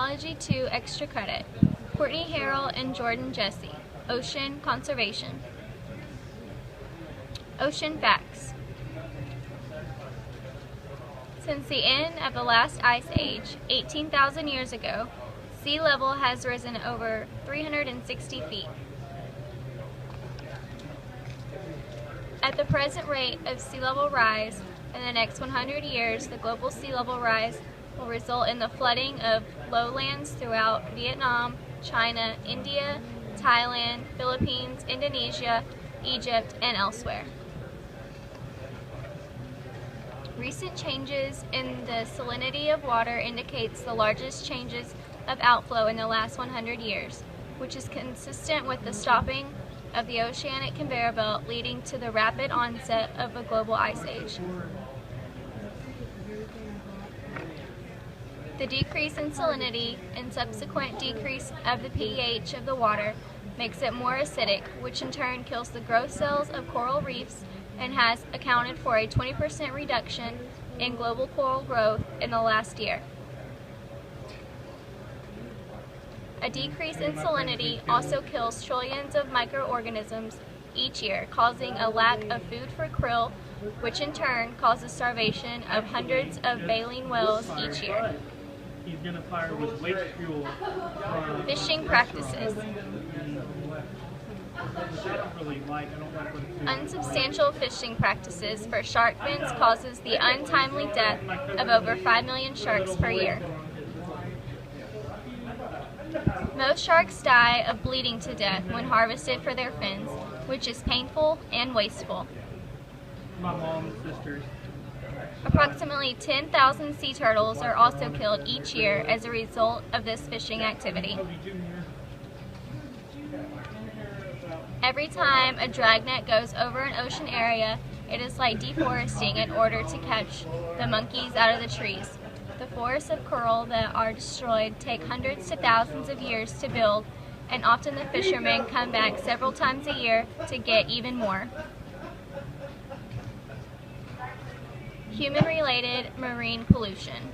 Technology 2 Extra Credit. Courtney, Harrell, and Jordan, Jessee. Ocean Conservation. Ocean Facts. Since the end of the last ice age, 18,000 years ago, sea level has risen over 360 feet. At the present rate of sea level rise, in the next 100 years, the global sea level rise will result in the flooding of lowlands throughout Vietnam, China, India, Thailand, Philippines, Indonesia, Egypt, and elsewhere. Recent changes in the salinity of water indicates the largest changes of outflow in the last 100 years, which is consistent with the stopping of the oceanic conveyor belt leading to the rapid onset of a global ice age. The decrease in salinity and subsequent decrease of the pH of the water makes it more acidic, which in turn kills the growth cells of coral reefs and has accounted for a 20% reduction in global coral growth in the last year. A decrease in salinity also kills trillions of microorganisms each year, causing a lack of food for krill, which in turn causes starvation of hundreds of baleen whales each year. He's going to fire with waste fuel. Fishing practices. Unsubstantial fishing practices for shark fins causes the untimely death of over 5 million sharks per year. Most sharks die of bleeding to death when harvested for their fins, which is painful and wasteful. My mom's sisters. Approximately 10,000 sea turtles are also killed each year as a result of this fishing activity. Every time a dragnet goes over an ocean area, it is like deforesting in order to catch the monkeys out of the trees. The forests of coral that are destroyed take hundreds to thousands of years to build, and often the fishermen come back several times a year to get even more. Human-related marine pollution.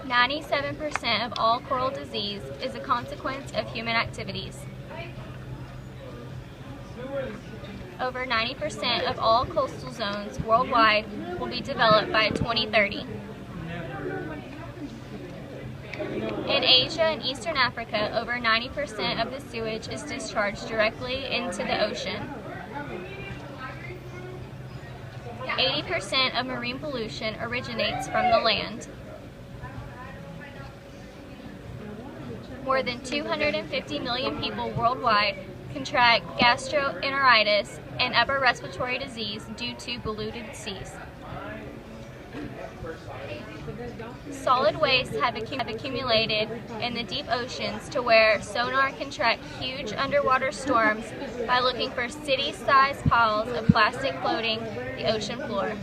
97% of all coral disease is a consequence of human activities. Over 90% of all coastal zones worldwide will be developed by 2030. In Asia and Eastern Africa, over 90% of the sewage is discharged directly into the ocean. 80% of marine pollution originates from the land. More than 250 million people worldwide contract gastroenteritis and upper respiratory disease due to polluted seas. Solid waste have accumulated in the deep oceans to where sonar can track huge underwater storms by looking for city-sized piles of plastic floating the ocean floor.